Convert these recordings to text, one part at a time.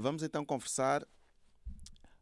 Vamos então conversar.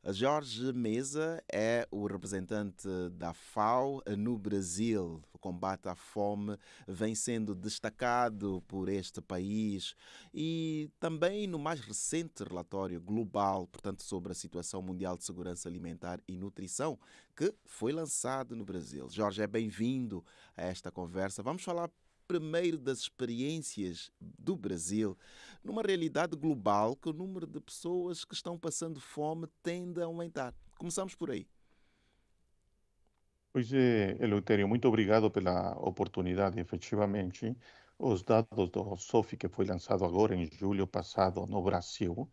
A Jorge Mesa é o representante da FAO no Brasil. O combate à fome vem sendo destacado por este país e também no mais recente relatório global, portanto, sobre a situação mundial de segurança alimentar e nutrição, que foi lançado no Brasil. Jorge, é bem-vindo a esta conversa. Vamos falar primeiro das experiências do Brasil, numa realidade global que o número de pessoas que estão passando fome tende a aumentar. Começamos por aí. Pois é, Eleutério, muito obrigado pela oportunidade. Efetivamente, os dados do SOFI, que foi lançado agora em julho passado no Brasil,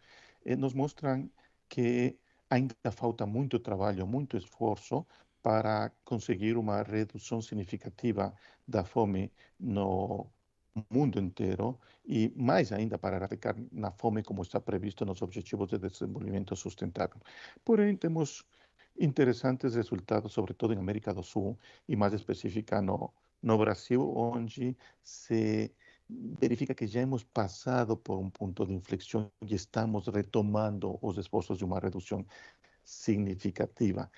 nos mostram que ainda falta muito trabalho, muito esforço para conseguir uma redução significativa da fome no mundo inteiro e mais ainda para erradicar na fome como está previsto nos Objetivos de Desenvolvimento Sustentável. Porém, temos interessantes resultados, sobre todo em América do Sul e mais específica no Brasil, onde se verifica que já hemos passado por um ponto de inflexão e estamos retomando os esforços de uma redução significativa.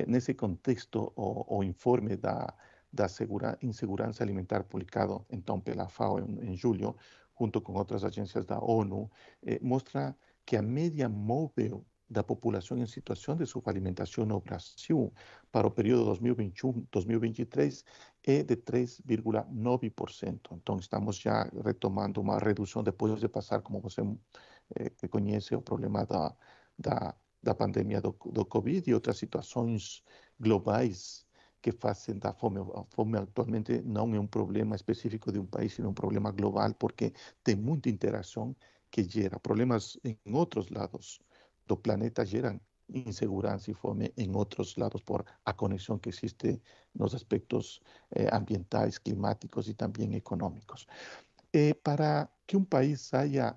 Nesse contexto, o informe da insegurança alimentar publicado então pela FAO em julho, junto com outras agências da ONU, mostra que a média móvel da população em situação de subalimentação no Brasil para o período 2021-2023 é de 3,9%. Então, estamos já retomando uma redução depois de passar, como você conhece, o problema da pandemia do Covid e outras situações globais que fazem da fome. A fome atualmente não é um problema específico de um país, sino um problema global, porque tem muita interação que gera problemas em outros lados do planeta, geram insegurança e fome em outros lados por a conexão que existe nos aspectos ambientais, climáticos e também econômicos. Para que um país saia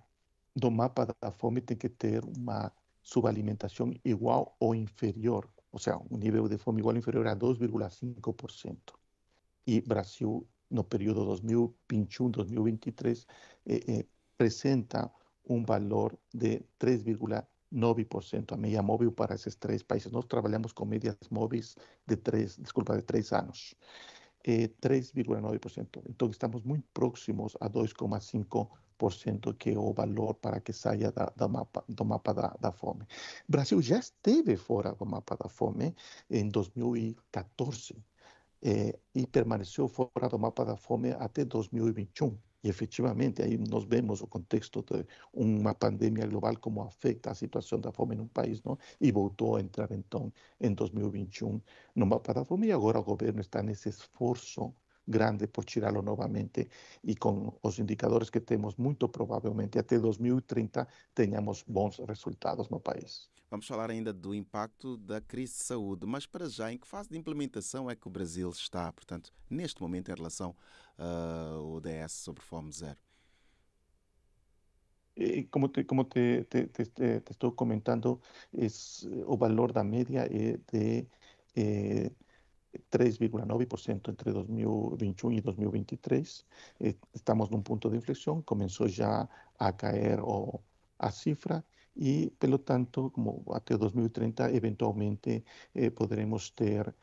do mapa da fome, tem que ter uma subalimentação igual ou inferior, ou seja, um nível de fome igual ou inferior a 2,5%. E Brasil, no período 2021-2023, apresenta um valor de 3,9%, a média móvel para esses três países. Nós trabalhamos com médias móveis de 3 anos. 3,9%. Então, estamos muito próximos a 2,5%, que é o valor para que saia do mapa da fome. Brasil já esteve fora do mapa da fome em 2014 e permaneceu fora do mapa da fome até 2021. E efetivamente, aí nós vemos o contexto de uma pandemia global, como afeta a situação da fome num país, não? E voltou a entrar, então, em 2021 no mapa da fome, e agora o governo está nesse esforço grande por tirá-lo novamente, e com os indicadores que temos, muito provavelmente até 2030 tenhamos bons resultados no país. Vamos falar ainda do impacto da crise de saúde, mas para já, em que fase de implementação é que o Brasil está, portanto, neste momento em relação ao ODS sobre fome zero? Como te estou comentando, o valor da média é de eh, 3,9% entre 2021 e 2023. Estamos num ponto de inflexão, começou já a cair a cifra e, pelo tanto, como até 2030, eventualmente poderemos ter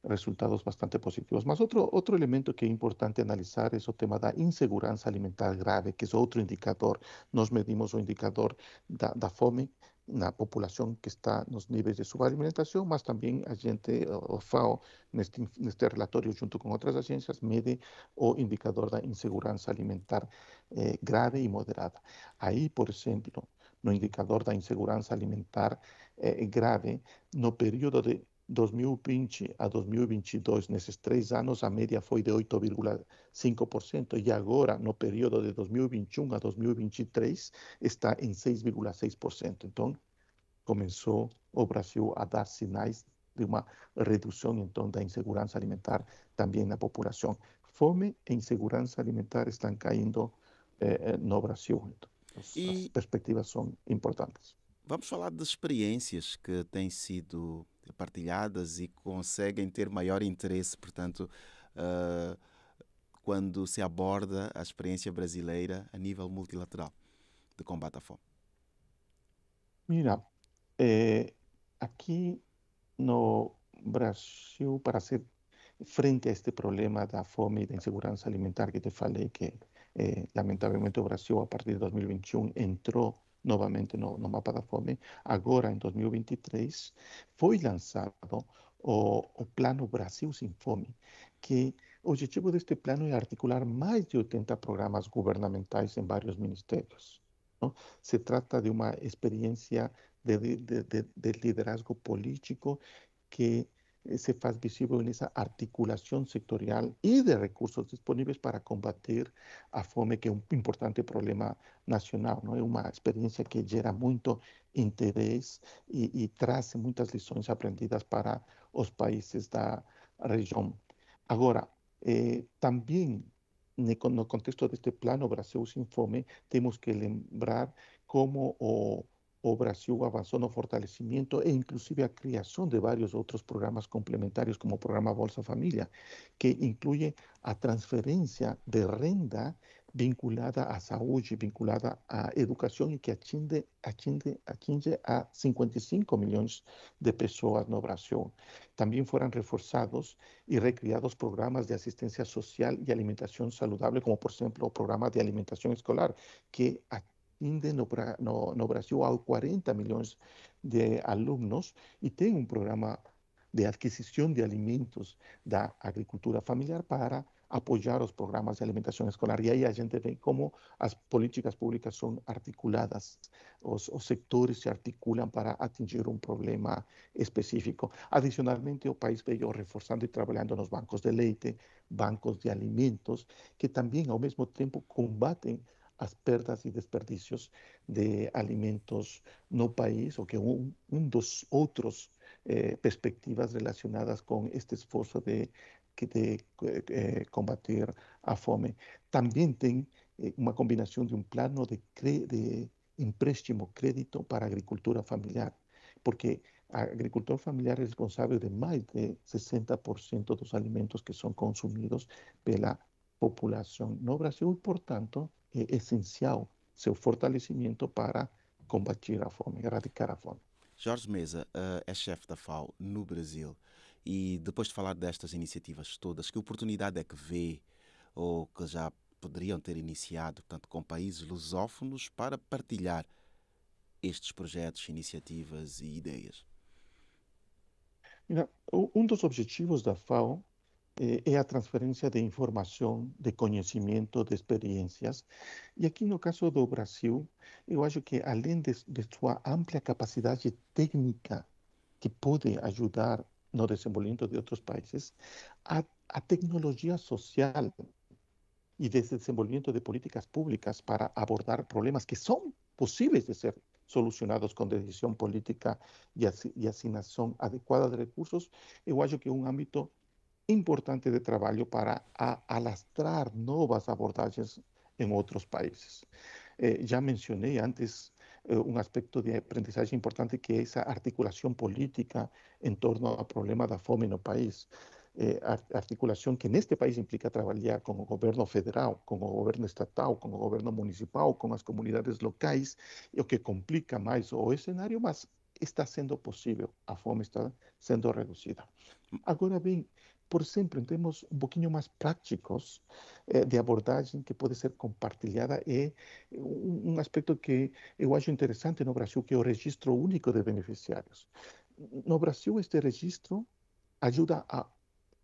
resultados bastante positivos. Mas outro elemento que é importante analisar é o tema da insegurança alimentar grave, que é outro indicador. Nós medimos o indicador da fome na população que está nos níveis de subalimentação, mas também a gente, o FAO, neste relatório, junto com outras agências, mede o indicador da insegurança alimentar grave e moderada. Aí, por exemplo, no indicador da insegurança alimentar grave, no período de 2020 a 2022, nesses 3 anos, a média foi de 8,5%, e agora, no período de 2021 a 2023, está em 6,6%. Então, começou o Brasil a dar sinais de uma redução, então, da insegurança alimentar também na população. Fome e insegurança alimentar estão caindo no Brasil. Então, as E perspectivas são importantes. vamos falar de experiências que têm sido partilhadas e conseguem ter maior interesse, portanto, uh, quando se aborda a experiência brasileira a nível multilateral de combate à fome. Mira, aqui no Brasil, para hacer frente a este problema da fome e da insegurança alimentar que te falei, que lamentavelmente o Brasil, a partir de 2021, entrou novamente no mapa da fome, agora em 2023, foi lançado o Plano Brasil Sem Fome, que o objetivo deste plano é articular mais de 80 programas governamentais em vários ministérios. ¿No? Se trata de uma experiência de liderazgo político que se faz visible en esa articulación sectorial y de recursos disponibles para combatir a fome, que é um importante problema nacional, não é? Uma experiência que gera muito interesse e traz muitas lições aprendidas para os países da região. Agora, também no contexto deste plano Brasil Sem Fome, temos que lembrar como o Brasil avançou no fortalecimento e inclusive a criação de vários outros programas complementares, como o programa Bolsa Família, que inclui a transferência de renda vinculada à saúde, vinculada à educação e que atinge a 55 milhões de pessoas no Brasil. Também foram reforçados e recriados programas de assistência social e alimentação saudável, como, por exemplo, o programa de alimentação escolar, que atende no Brasil a 40 milhões de alunos e tem um programa de adquisição de alimentos da agricultura familiar para apoiar os programas de alimentação escolar. E aí a gente vê como as políticas públicas são articuladas, os setores se articulam para atingir um problema específico. Adicionalmente, o país veio reforçando e trabalhando nos bancos de leite, bancos de alimentos, que também, ao mesmo tempo, combatem as perdas e desperdícios de alimentos no país, o que é dos outros perspectivas relacionadas com este esforço de combater a fome. Também tem uma combinação de um plano de empréstimo crédito para a agricultura familiar, porque a agricultura familiar é responsável de mais de 60% dos alimentos que são consumidos pela população no Brasil e, portanto, é essencial seu fortalecimento para combater a fome, erradicar a fome. Jorge Mesa é chefe da FAO no Brasil e depois de falar destas iniciativas todas, que oportunidade é que vê ou que já poderiam ter iniciado, portanto, com países lusófonos para partilhar estes projetos, iniciativas e ideias? Mira, dos objetivos da FAO é a transferência de informação, de conhecimento, de experiências. E aqui no caso do Brasil, eu acho que além de sua ampla capacidade técnica, que pode ajudar no desenvolvimento de outros países, a tecnologia social e de desenvolvimento de políticas públicas para abordar problemas que são possíveis de ser solucionados com decisão política e assignação adequada de recursos, eu acho que é um âmbito importante de trabalho para alastrar novas abordagens em outros países. Já mencionei antes um aspecto de aprendizagem importante, que é essa articulação política em torno ao problema da fome no país. Articulação que neste país implica trabalhar com o governo federal, com o governo estatal, com o governo municipal, com as comunidades locais, o que complica mais o cenário, mas está sendo possível, a fome está sendo reduzida. Agora bem, por exemplo, em termos um pouquinho mais práticos de abordagem que pode ser compartilhada, é um aspecto que eu acho interessante no Brasil, que é o registro único de beneficiários. No Brasil, este registro ajuda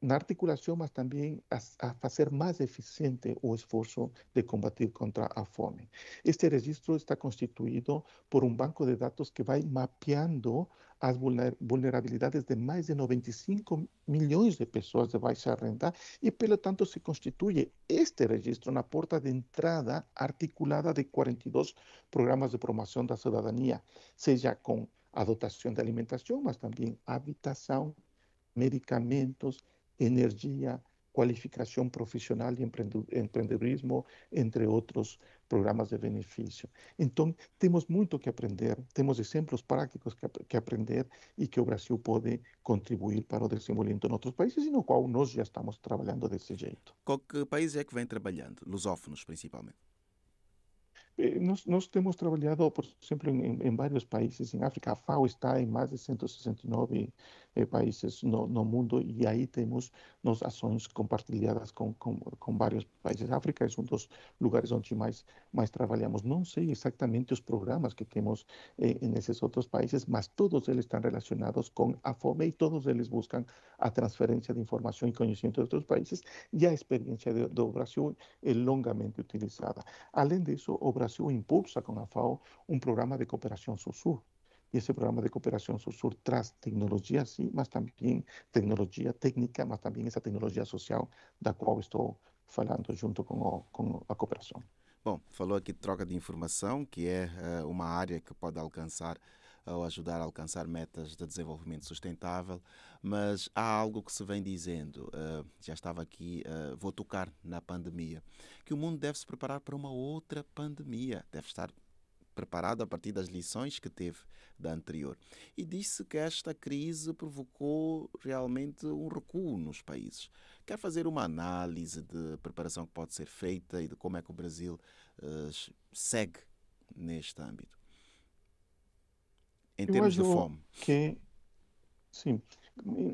na articulação, mas também a fazer mais eficiente o esforço de combater contra a fome. Este registro está constituído por um banco de dados que vai mapeando as vulnerabilidades de mais de 95 milhões de pessoas de baixa renda e, pelo tanto, se constitui este registro na porta de entrada articulada de 42 programas de promoção da cidadania, seja com a dotação de alimentação, mas também habitação, medicamentos, energia, qualificação profissional e empreendedorismo, entre outros programas de benefício. Então, temos muito que aprender, temos exemplos práticos que aprender e que o Brasil pode contribuir para o desenvolvimento em outros países e no qual nós já estamos trabalhando desse jeito. Com que países é que vem trabalhando? Lusófonos, principalmente? Nós temos trabalhado, por exemplo, em vários países em África. A FAO está em mais de 169 países no mundo e aí temos nós ações compartilhadas com vários países. A África é um dos lugares onde mais trabalhamos. Não sei exatamente os programas que temos nesses outros países, mas todos eles estão relacionados com a fome e todos eles buscam a transferência de informação e conhecimento de outros países e a experiência do Brasil é longamente utilizada. Além disso, o Brasil impulsa com a FAO um programa de cooperação Sul-Sul. E esse programa de cooperação Sul-Sul traz tecnologia, sim, mas também tecnologia técnica, mas também essa tecnologia social da qual estou falando junto com a cooperação. Bom, falou aqui de troca de informação, que é uma área que pode alcançar ou ajudar a alcançar metas de desenvolvimento sustentável, mas há algo que se vem dizendo, já estava aqui, vou tocar na pandemia, que o mundo deve se preparar para uma outra pandemia, deve estar preparado a partir das lições que teve da anterior. E disse que esta crise provocou realmente um recuo nos países. Quer fazer uma análise de preparação que pode ser feita e de como é que o Brasil segue neste âmbito, em Eu termos de acho fome? que, sim,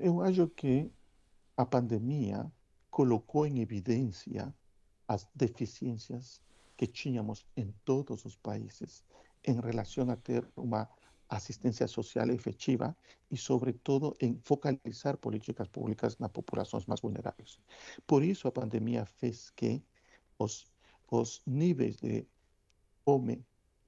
eu acho que a pandemia colocou em evidência as deficiências que tínhamos em todos os países em relação a ter uma assistência social efetiva e, sobretudo, em focalizar políticas públicas nas populações mais vulneráveis. Por isso, a pandemia fez que os, os níveis de fome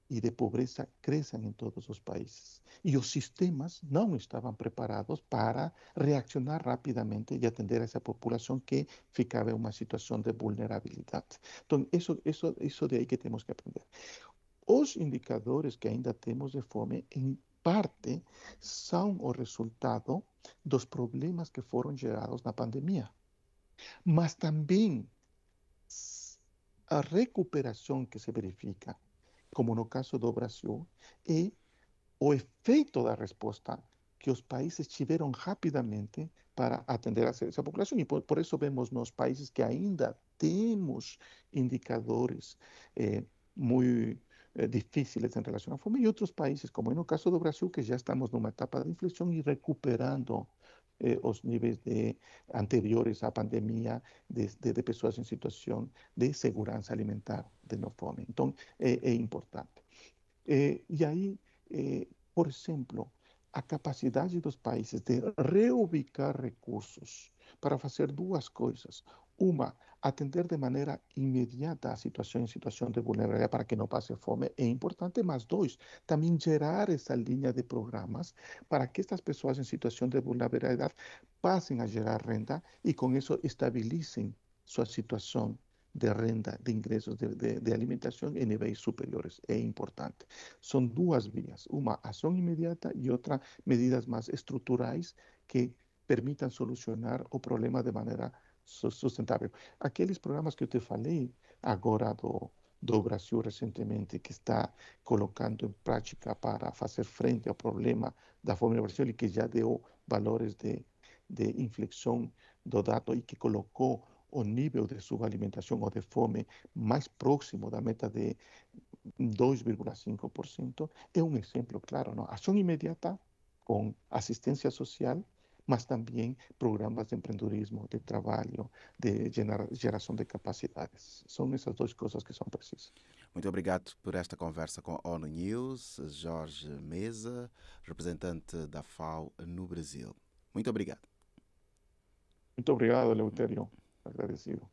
e de pobreza cresçam em todos os países. E os sistemas não estavam preparados para reaccionar rapidamente e atender a essa população que ficava em uma situação de vulnerabilidade. Então, isso de aí que temos que aprender. Os indicadores que ainda temos de fome, em parte, são o resultado dos problemas que foram gerados na pandemia. Mas também a recuperação que se verifica, como no caso do Brasil, é o efeito da resposta que os países tiveram rapidamente para atender a essa população. E por isso vemos nos países que ainda temos indicadores muito difíceis em relação à fome, e outros países, como no caso do Brasil, que já estamos numa etapa de inflexão e recuperando os níveis anteriores à pandemia de pessoas em situação de segurança alimentar, de não fome. Então, é importante. E aí, por exemplo, a capacidade dos países de reubicar recursos para fazer duas coisas. Uma, atender de maneira imediata a situação em situação de vulnerabilidade para que não passe fome é importante, mas dois, também gerar essa linha de programas para que estas pessoas em situação de vulnerabilidade passem a gerar renda e com isso estabilizem sua situação de renda, de ingressos de alimentação em níveis superiores. É importante. São duas vias, uma ação imediata e outra medidas mais estruturais que permitam solucionar o problema de maneira sustentável. Aqueles programas que eu te falei agora do Brasil recentemente, que está colocando em prática para fazer frente ao problema da fome no Brasil e que já deu valores de inflexão do dado e que colocou o nível de subalimentação ou de fome mais próximo da meta de 2,5%, é um exemplo claro, não? Ação imediata com assistência social, mas também programas de empreendedorismo, de trabalho, de geração de capacidades. São essas duas coisas que são precisas. Muito obrigado por esta conversa com a ONU News, Jorge Mesa, representante da FAO no Brasil. Muito obrigado. Muito obrigado, Eleutério. Agradecido.